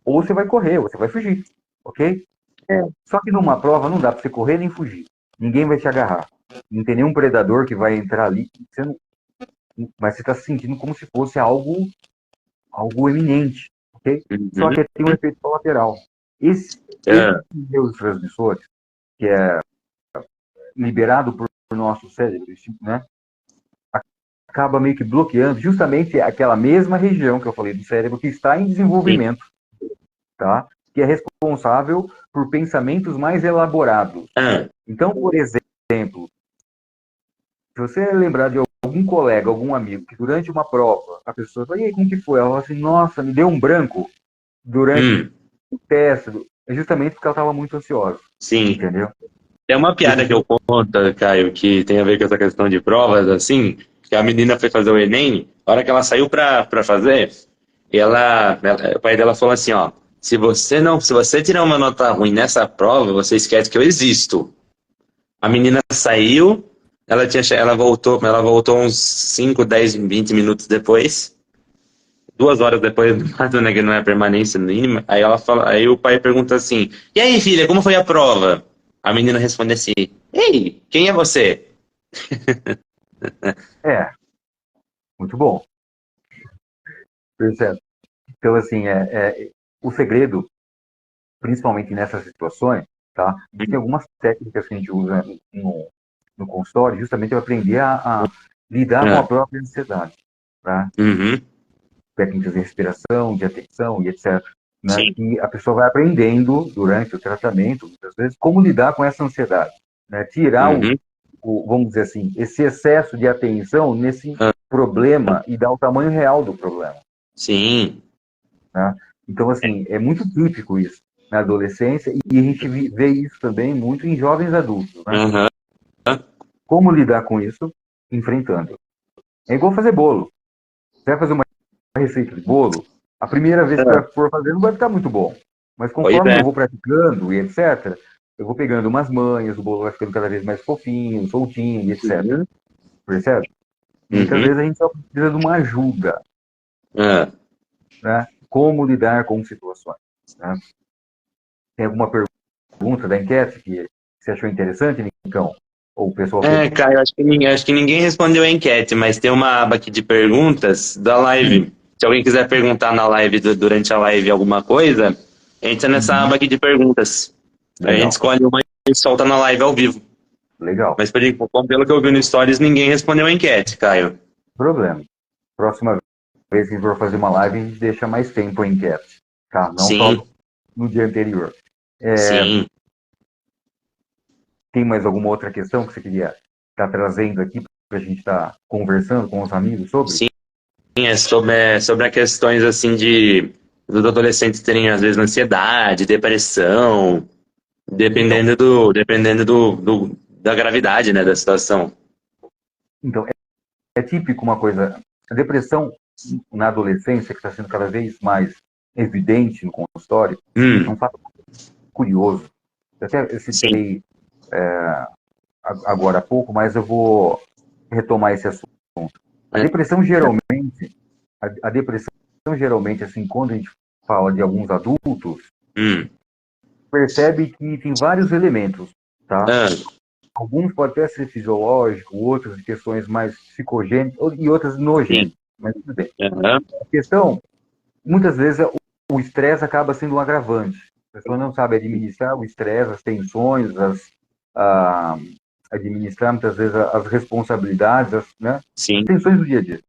Ou você vai correr, você vai fugir, ok? é, Só que numa prova não dá para você correr nem fugir. Ninguém vai te agarrar. Não tem nenhum predador que vai entrar ali. Mas você está se sentindo como se fosse algo eminente, ok? Só uhum, que tem um efeito colateral. Esse ah, neurotransmissor, que é liberado por nosso cérebro, né, acaba meio que bloqueando justamente aquela mesma região que eu falei do cérebro que está em sim, desenvolvimento, tá? Que é responsável por pensamentos mais elaborados. ah, Então, por exemplo, se você lembrar de algum colega, algum amigo, que durante uma prova, a pessoa fala, e aí, como que foi? Ela fala assim, nossa, me deu um branco durante hum, o teste. É justamente porque ela estava muito ansiosa, sim. entendeu? Tem uma Teve piada que eu gente... conto, Caio, que tem a ver com essa questão de provas, assim, que a menina foi fazer o Enem, a hora que ela saiu pra fazer, o pai dela falou assim, ó, se você tirar uma nota ruim nessa prova, você esquece que eu existo. A menina saiu, ela voltou uns 5, 10, 20 minutos depois, 2 horas depois né, que não é permanência mínima, aí o pai pergunta assim, e aí, filha, como foi a prova? A menina responde assim, ei, quem é você? É, muito bom, percebe? Então, assim, o segredo, principalmente nessas situações, tá? Existem algumas técnicas que a gente usa no consultório, justamente para aprender a lidar com a Ah, própria ansiedade, tá? uhum, Técnicas de respiração, de atenção e etc. Né? sim, Que a pessoa vai aprendendo durante o tratamento, muitas vezes, como lidar com essa ansiedade. Né? Tirar uhum, vamos dizer assim, esse excesso de atenção nesse ah, problema e dar o tamanho real do problema. sim, Né? Então, assim, é muito típico isso na adolescência e a gente vê isso também muito em jovens adultos. Né? aham, Como lidar com isso? Enfrentando. É igual fazer bolo. Você vai fazer uma receita de bolo, a primeira vez que ah, você for fazer não vai ficar muito bom. Mas pois conforme eu é, vou praticando e etc., eu vou pegando umas manhas, o bolo vai ficando cada vez mais fofinho, soltinho e etc. uhum, Percebe? Muitas vezes a gente só precisa de uma ajuda, né? Como lidar com situações, né? Tem alguma pergunta da enquete que você achou interessante, Nicão? Ou o pessoal fez? Cara, eu acho que ninguém respondeu a enquete, mas tem uma aba aqui de perguntas da live. Se alguém quiser perguntar na live, durante a live, alguma coisa, entra nessa aba aqui de perguntas. Aí a gente Legal, escolhe uma e solta na live ao vivo. legal. Mas pelo que eu vi no Stories, ninguém respondeu a enquete, Caio. Problema. Próxima vez que for fazer uma live, a gente deixa mais tempo a enquete, tá? Não Sim, só no dia anterior. sim. Tem mais alguma outra questão que você queria estar trazendo aqui para a gente estar conversando com os amigos sobre? Sim, sobre as questões assim dos adolescentes terem, às vezes, ansiedade, depressão, Então, dependendo da gravidade, né, da situação. então é típico uma coisa. A depressão na adolescência, que está sendo cada vez mais evidente no consultório, é um fato curioso. Eu até Sim. citei agora há pouco, mas eu vou retomar esse assunto. A depressão geralmente, a depressão geralmente, assim, quando a gente fala de alguns adultos, percebe que tem vários elementos, tá? Alguns podem até ser fisiológicos, outros de questões mais psicogênicas e outras Sim. nogênicas, mas tudo bem. Uhum. A questão, muitas vezes, o estresse acaba sendo um agravante. A pessoa não sabe administrar o estresse, as tensões, administrar muitas vezes as responsabilidades, né? As Sim. tensões do dia a dia.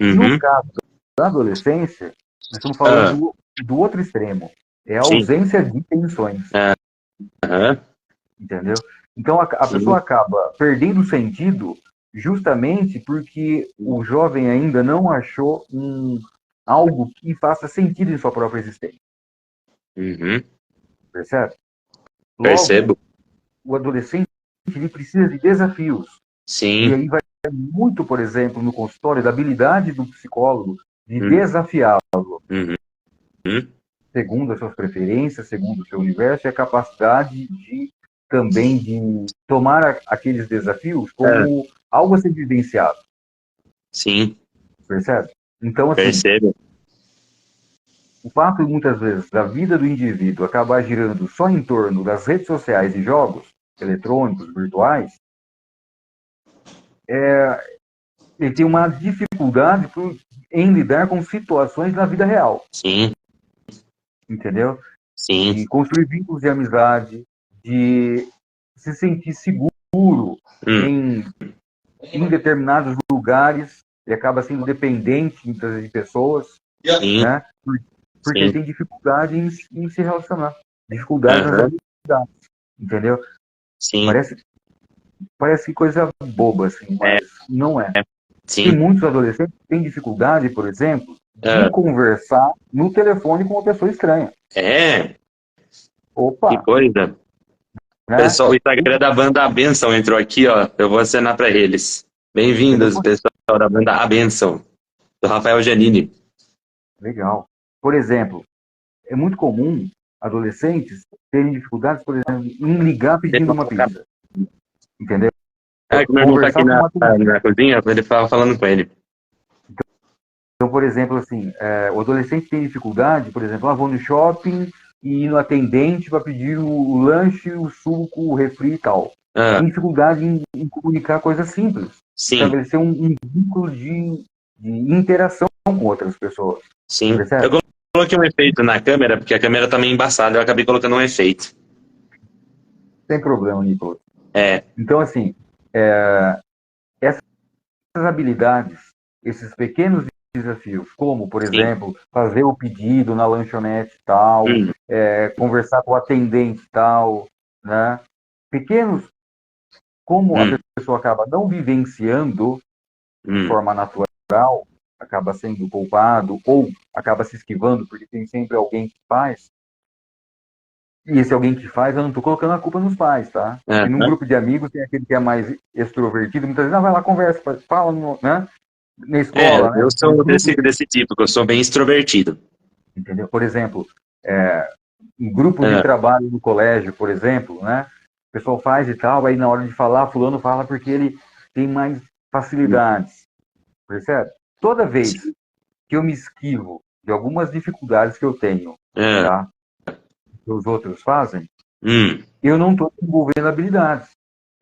No Uhum. caso da adolescência, nós estamos falando do outro extremo. É a Sim. ausência de tensões. Uhum. Entendeu? Então a pessoa acaba perdendo o sentido justamente porque o jovem ainda não achou algo que faça sentido em sua própria existência. Uhum. Percebe? Logo, Percebo. o adolescente ele precisa de desafios. E Sim. aí vai muito, por exemplo, no consultório, da habilidade do psicólogo de Uhum. desafiá-lo, Uhum. segundo as suas preferências, segundo o seu universo, e a capacidade de também de tomar aqueles desafios como algo a ser vivenciado, Sim. percebe? Então, assim, Percebo. o fato, muitas vezes, da vida do indivíduo acabar girando só em torno das redes sociais e jogos eletrônicos, virtuais, ele tem uma dificuldade em lidar com situações na vida real, Sim. entendeu? Sim. De construir vínculos de amizade, de se sentir seguro em, em determinados lugares e acaba sendo dependente muitas vezes de pessoas, Sim. né? Porque Sim. tem dificuldade em se relacionar, dificuldade nas Uhum. habilidades, entendeu? Sim. Parece coisa boba, assim, É. mas não é. Tem Sim. muitos adolescentes que têm dificuldade, por exemplo, de Ah. conversar no telefone com uma pessoa estranha. É. Que Opa, coisa. né? Pessoal, o Instagram da banda A Benção entrou aqui, ó. Eu vou acenar para eles. Bem-vindos, Telefone, pessoal da banda A Benção, do Rafael Giannini. legal. Por exemplo, é muito comum adolescentes terem dificuldades, por exemplo, em ligar pedindo uma pizza, entendeu? Que meu irmão tá aqui Conversar com na, uma atendente. na cozinha, ele tava falando com ele. Então, por exemplo, assim, o adolescente tem dificuldade, por exemplo, vou no shopping e ir no atendente para pedir o lanche, o suco, o refri e tal. Ah, Tem dificuldade em comunicar coisas simples, sim, estabelecer um vínculo de interação com outras pessoas, sim. Eu percebe? coloquei um efeito na câmera, porque a câmera tá meio embaçada, eu acabei colocando um efeito. Sem problema, Nicolas. É, Então, assim, essas habilidades, esses pequenos desafios, como, por sim. exemplo, fazer o pedido na lanchonete tal, Hum, conversar com o atendente tal, né? Pequenos, como a hum, pessoa acaba não vivenciando de hum. forma natural, acaba sendo poupado ou acaba se esquivando porque tem sempre alguém que faz. E esse alguém que faz, eu não estou colocando a culpa nos pais, tá? Porque num Aham. grupo de amigos tem aquele que é mais extrovertido, muitas vezes, vai lá, conversa, fala, né? Na escola, né? Eu Mas sou desse tipo, que eu sou bem extrovertido. entendeu? Por exemplo, em grupo de Ah, trabalho no colégio, por exemplo, né? O pessoal faz e tal, aí na hora de falar, fulano fala porque ele tem mais facilidades. percebe? Toda vez que eu me esquivo de algumas dificuldades que eu tenho, tá? Que os outros fazem, eu não estou desenvolvendo habilidades.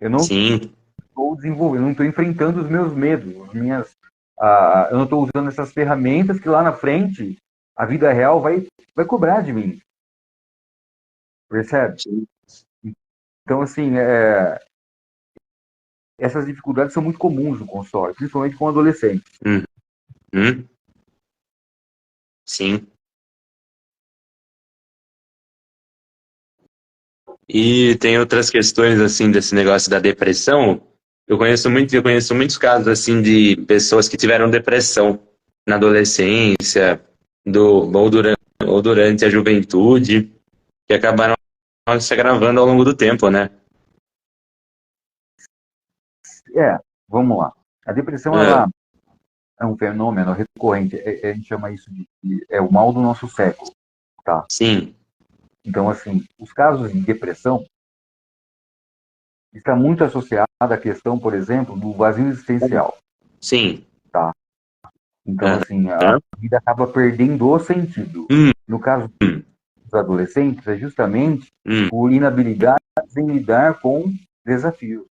Eu não Sim. estou desenvolvendo, não estou enfrentando os meus medos, eu não estou usando essas ferramentas que lá na frente a vida real vai cobrar de mim. Percebe? Sim. Então, assim, essas dificuldades são muito comuns no consultório, principalmente com adolescentes. Uhum. Sim. E tem outras questões assim desse negócio da depressão. Eu conheço muitos casos assim de pessoas que tiveram depressão na adolescência, ou durante a juventude, que acabaram se agravando ao longo do tempo, né? Vamos lá. A depressão, Ah, ela é um fenômeno recorrente. A gente chama isso de o mal do nosso século, tá? sim, Então, assim, os casos de depressão está muito associado à questão, por exemplo, do vazio existencial, sim. tá? Então, assim, a Aham. vida acaba perdendo o sentido. Hum, No caso hum, dos adolescentes, é justamente hum, por inabilidade em lidar com desafios.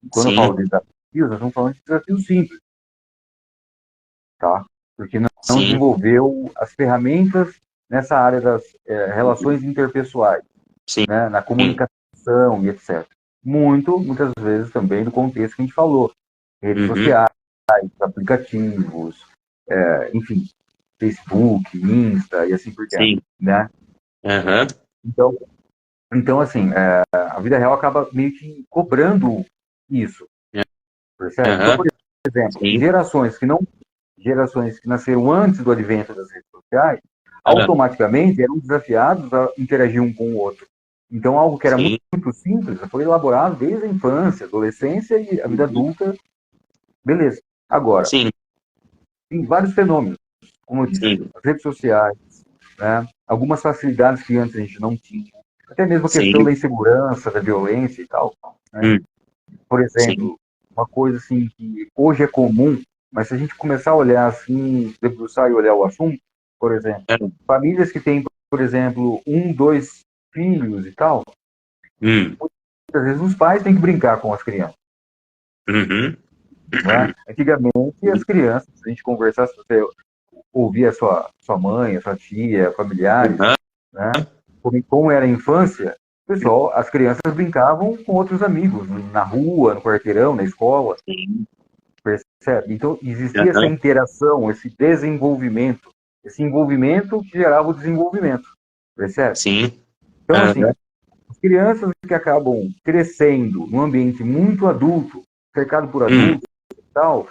E quando eu falo sim, desafios, nós estamos falando de desafios simples, tá? Porque não sim, desenvolveu as ferramentas nessa área das relações interpessoais, sim, né? Na comunicação e etc. Muitas vezes também do contexto que a gente falou. Redes uhum, sociais, aplicativos, enfim, Facebook, Insta e assim por diante, sim, né? aham, Então, assim, a vida real acaba meio que cobrando isso, percebe? Então, aham, por exemplo, sim, gerações que nasceram antes do advento das redes sociais, ah, automaticamente eram desafiados a interagir um com o outro. Então, algo que era sim, muito simples foi elaborado desde a infância, adolescência e a vida uhum, adulta, beleza. Agora, sim, tem vários fenômenos, como eu disse, sim, as redes sociais, né? Algumas facilidades que antes a gente não tinha, até mesmo a questão sim, da insegurança, da violência e tal, né? hum, Por sim, exemplo, uma coisa assim que hoje é comum, mas se a gente começar a olhar assim, debruçar e olhar o assunto, por exemplo, ah, famílias que têm, por exemplo, um, dois filhos e tal, hum, muitas vezes os pais têm que brincar com as crianças, uhum, né? Antigamente, as sim, crianças, se a gente conversasse, você ouvia sua mãe, a sua tia, familiares, aham, né? Como era a infância, pessoal, as crianças brincavam com outros amigos, na rua, no quarteirão, na escola, sim, percebe? Então, existia essa aham, interação, esse desenvolvimento, esse envolvimento que gerava o desenvolvimento, percebe? sim, Então, assim, aham, as crianças que acabam crescendo num ambiente muito adulto, cercado por hum, adultos e tal,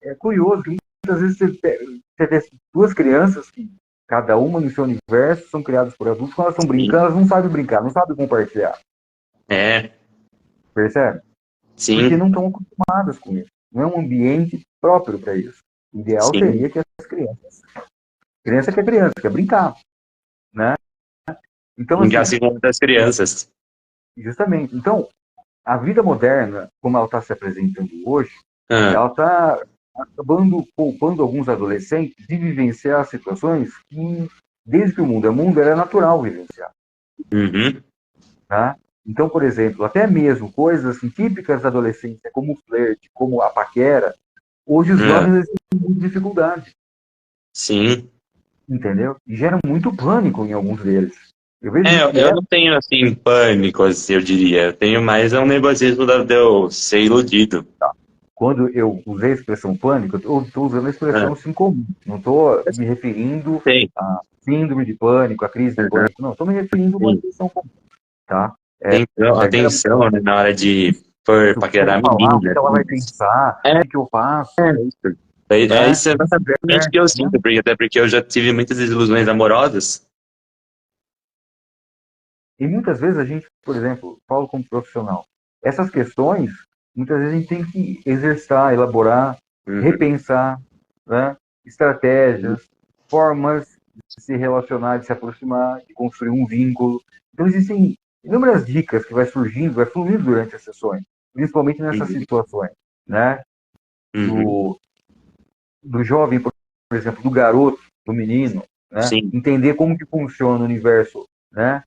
é curioso que muitas vezes você vê duas crianças que cada uma no seu universo são criadas por adultos, quando elas estão sim, brincando, elas não sabem brincar, não sabem compartilhar, é, percebe? Porque sim, não estão acostumadas com isso. Não é um ambiente próprio para isso. O ideal sim, seria que as criança quer brincar, né? Então, brincar assim, assim com outras crianças. justamente, então, a vida moderna, como ela está se apresentando hoje, Ah, ela está acabando poupando alguns adolescentes de vivenciar situações que, desde que o mundo é mundo, era natural vivenciar. uhum, Tá? Então, por exemplo, até mesmo coisas assim, típicas da adolescência, como o flerte, como a paquera, hoje os ah, jovens têm muita dificuldade, sim. entendeu? E gera muito pânico em alguns deles. Eu vejo É, isso eu direto não tenho, assim, pânico, assim, eu diria. Eu tenho mais um nervosismo de eu ser iludido. quando eu usei a expressão pânico, eu estou usando a Ah, expressão assim comum. Não estou me referindo sei. à síndrome de pânico, à crise de Aham, pânico. Não, estou me referindo a uma sim. expressão comum, tá? Gera Atenção, né, na hora de for muito, como paquerar falar, o que menina. ela vai pensar, o que eu faço, É isso. É né? isso exatamente Vice-versa, que eu né? sinto, porque, até porque eu já tive muitas desilusões amorosas. E muitas vezes a gente, por exemplo, falo como profissional, essas questões, muitas vezes a gente tem que exercitar, elaborar, Uhum. repensar, né? Estratégias, formas de se relacionar, de se aproximar, de construir um vínculo. Então existem inúmeras dicas que vai surgindo, vai fluindo durante as sessões, principalmente nessas Uhum. situações, né? Uhum. do jovem, por exemplo, do garoto, do menino, né? Sim. Entender como que funciona o universo, né?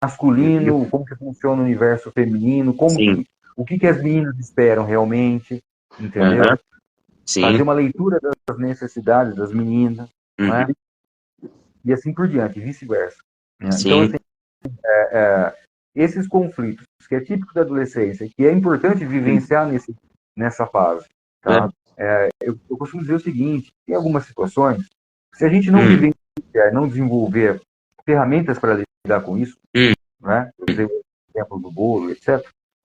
Masculino, como que funciona o universo feminino, Sim. o que as meninas esperam realmente, entendeu? Aham. Fazer Sim. uma leitura das necessidades das meninas, não é? Uhum. E assim por diante, vice-versa. Né? Então, assim, Sim. esses conflitos, que é típico da adolescência, que é importante vivenciar nessa fase, É. tá? Eu costumo dizer o seguinte, tem algumas situações, se a gente não Hum. vivenciar, não desenvolver ferramentas para lidar com isso, Hum. né? Eu usei o exemplo do bolo, etc.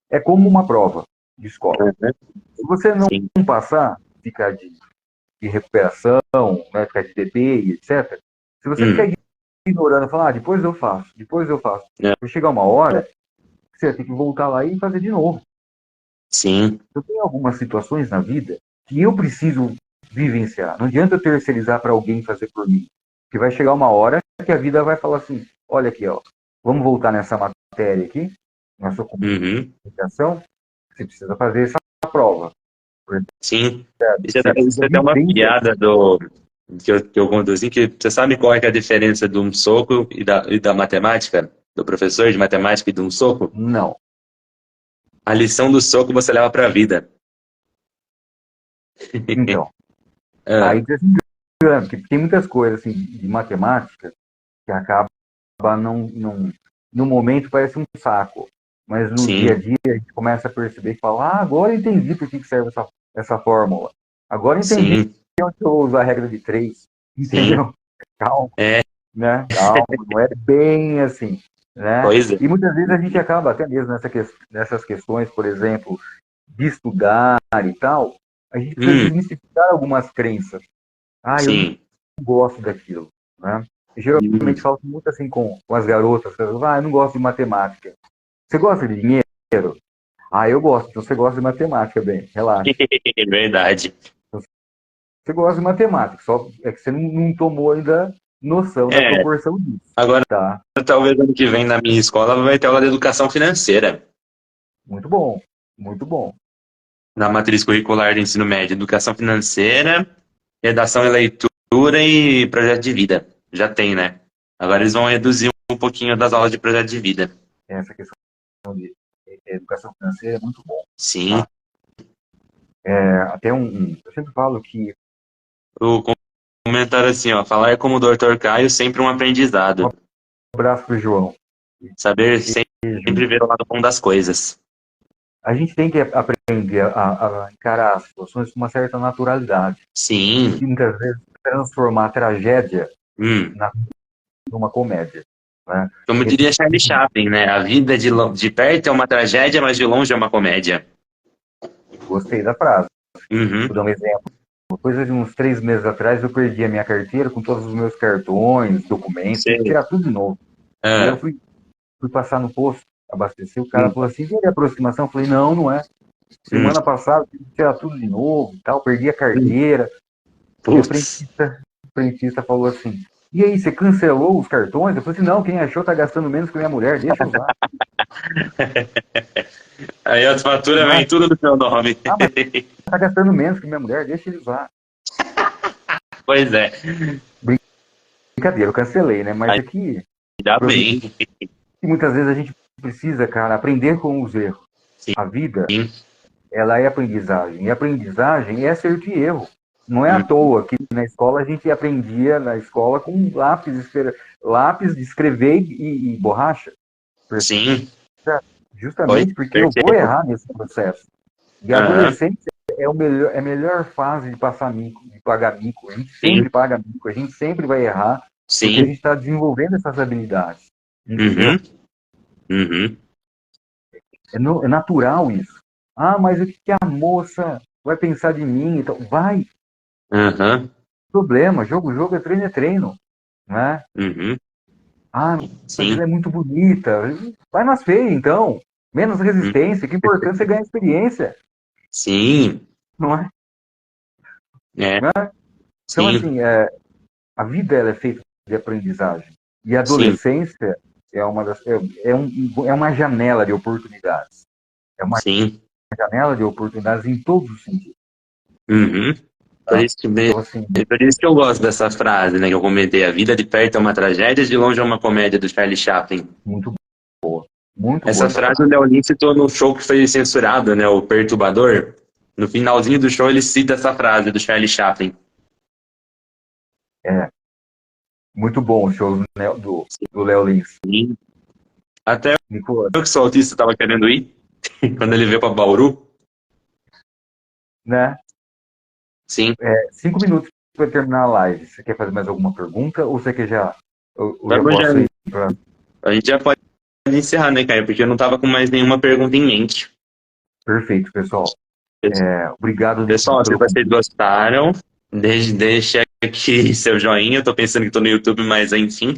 É como uma prova de escola. Aham. Se você não Sim. passar, ficar de recuperação, né? Ficar de DP, etc. Se você ficar Hum. ignorando, falar, depois eu faço, É. vai chegar uma hora que você vai ter que voltar lá e fazer de novo. Sim. Eu tenho algumas situações na vida que eu preciso vivenciar. Não adianta eu terceirizar para alguém fazer por mim. Que vai chegar uma hora que a vida vai falar assim: olha aqui, ó, vamos voltar nessa matéria aqui, na sua Uhum. comunicação, você precisa fazer essa prova. Sim. Você Isso precisa é até uma viver. piada que eu conduzi, que você sabe qual é, que é a diferença de um soco e da matemática? Do professor de matemática e de um soco? Não. A lição do soco você leva pra vida. Então, Ah, aí você se engana, porque tem muitas coisas assim, de matemática que acaba no momento parece um saco, mas no dia a sim, dia a gente começa a perceber e fala, agora eu entendi por que serve essa fórmula. Agora eu entendi sim, onde eu uso a regra de três. sim. Entendeu? Calma, É, né? Calma, não é bem assim, né? pois é. E muitas vezes a gente acaba até mesmo nessas questões, por exemplo, de estudar e tal, a gente precisa Hum, desmistificar algumas crenças. Ah, eu não sim. gosto daquilo, né? E Hum. geralmente falo muito assim com as garotas, eu não gosto de matemática. Você gosta de dinheiro? Ah, eu gosto. Então você gosta de matemática, bem, relaxa. Verdade. Você gosta de matemática, só é que você não tomou ainda noção da É, proporção disso, agora tá? talvez ano que vem na minha escola vai ter aula de educação financeira. Muito bom, muito bom. Na matriz curricular do ensino médio, educação financeira, redação e leitura e projeto de vida. Já tem, né? Agora eles vão reduzir um pouquinho das aulas de projeto de vida. Essa questão de educação financeira é muito bom, Sim. tá? Até eu sempre falo que O comentário assim, ó, falar é como o Dr. Caio, sempre um um aprendizado. abraço pro João. Saber sempre Beijo. ver o lado bom das coisas. A gente tem que aprender a encarar as situações com uma certa naturalidade Sim. e muitas vezes transformar a tragédia Hum. na, numa comédia, né? Como diria Charlie Chaplin, né? A vida de perto é uma tragédia, mas de longe é uma comédia. Gostei da frase. Uhum. Vou dar um exemplo. Coisa de uns 3 meses atrás, eu perdi a minha carteira com todos os meus cartões, documentos, tive que Sei. tirar tudo de novo. E aí eu Ah. fui passar no posto, abastecer, o cara Hum. falou assim, vem de aproximação? Eu falei, não, não é. Hum. Semana passada, tive que tirar tudo de novo e tal, perdi a Hum. carteira. E Putz. o frentista falou assim, e aí, você cancelou os cartões? Eu falei assim, não, quem achou tá gastando menos que minha mulher, deixa eu usar. Aí as faturas Não vêm é? tudo no seu nome. Ah, mas tá gastando menos que minha mulher, deixa ele usar. Pois é. Brincadeira, eu cancelei, né? Mas aqui, Ainda bem. e muitas vezes a gente precisa, cara, aprender com os erros. A vida, Sim. ela é aprendizagem. E aprendizagem é acerto e erro. Não é à Hum. toa que na escola a gente aprendia na escola com lápis de escrever e borracha. Sim. Pois Justamente porque eu vou percebo. errar nesse processo. E a Aham. adolescência é a melhor fase de passar mico, de pagar mico. A gente Sim. sempre paga mico, a gente sempre vai errar, porque a Sim. gente está desenvolvendo essas habilidades. Uhum. Entendeu? Uhum. É natural isso. Ah, mas o que a moça vai pensar de mim? Então, vai, Aham. problema, jogo é treino, né? Uhum. Ah, mas Sim. ela é muito bonita. Vai nas feias, então. Menos Hum. resistência. O que é importante é você ganhar experiência, Sim. não é? É. Então, Sim. assim, a vida ela é feita de aprendizagem. E a Sim. adolescência é uma janela de oportunidades. É uma Sim. janela de oportunidades em todos os sentidos. Uhum. Por Tá? isso que, Então, assim, por isso que eu gosto dessa frase, né? Que eu comentei. A vida de perto é uma tragédia, de longe é uma comédia, do Charlie Chaplin. muito boa. Muito boa Essa essa frase o frase. Léo Lins citou no show que foi censurado, né? O Perturbador. No finalzinho do show ele cita essa frase do Charlie Chaplin. É, muito bom o show do Léo Lins. E até Nicolas, eu que sou autista estava querendo ir, quando ele veio para Bauru. né? Sim. 5 minutos para terminar a live. Você quer fazer mais alguma pergunta ou você quer já. Eu já Vamos já, posso ir para. a gente já pode encerrar, né, Caio? Porque eu não estava com mais nenhuma pergunta em mente. Perfeito, pessoal. Obrigado, Nicolas, Pessoal, se pelo vocês convite. gostaram, deixe aqui seu joinha. Eu tô pensando que tô no YouTube, mas enfim.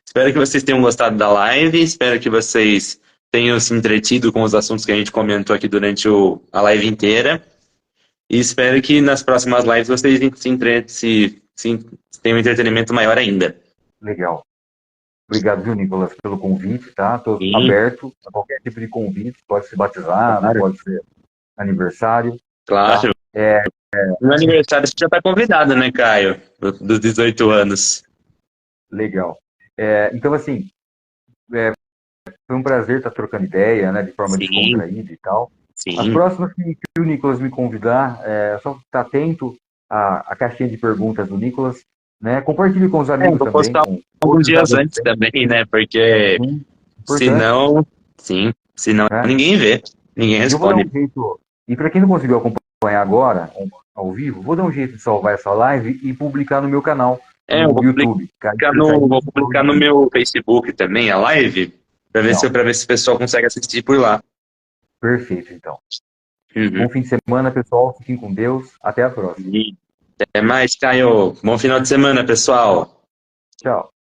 Espero que vocês tenham gostado da live. Espero que vocês tenham se entretido com os assuntos que a gente comentou aqui durante a live inteira. E espero que nas próximas lives vocês tenham um entretenimento maior ainda. Legal. Obrigado, viu, Nicolas, pelo convite, tá? Estou Sim, aberto a qualquer tipo de convite. Pode ser batizado, claro. pode ser aniversário, tá? Claro. No aniversário você já está convidado, né, Caio? Dos 18 anos. Legal. Então, assim, foi um prazer estar trocando ideia, né, de forma Sim, descontraída e tal. As sim. próximas que o Nicolas me convidar, é só estar atento à caixinha de perguntas do Nicolas, né? Compartilhe com os amigos Vou também, postar com alguns outros dias antes adolescentes. também, né? Porque Sim, importante, senão, sim, senão né? ninguém vê, ninguém E eu vou dar um responde. jeito. E para quem não conseguiu acompanhar agora, ao vivo, vou dar um jeito de salvar essa live e publicar no meu canal, Eu no vou YouTube. Caio vou Francaíde, publicar no meu Facebook também a live, Não, para ver se o pessoal consegue assistir por lá. perfeito, então. Uhum. Bom fim de semana, pessoal. Fiquem com Deus. Até a próxima. E até mais, Caio. Bom final de semana, pessoal. Tchau.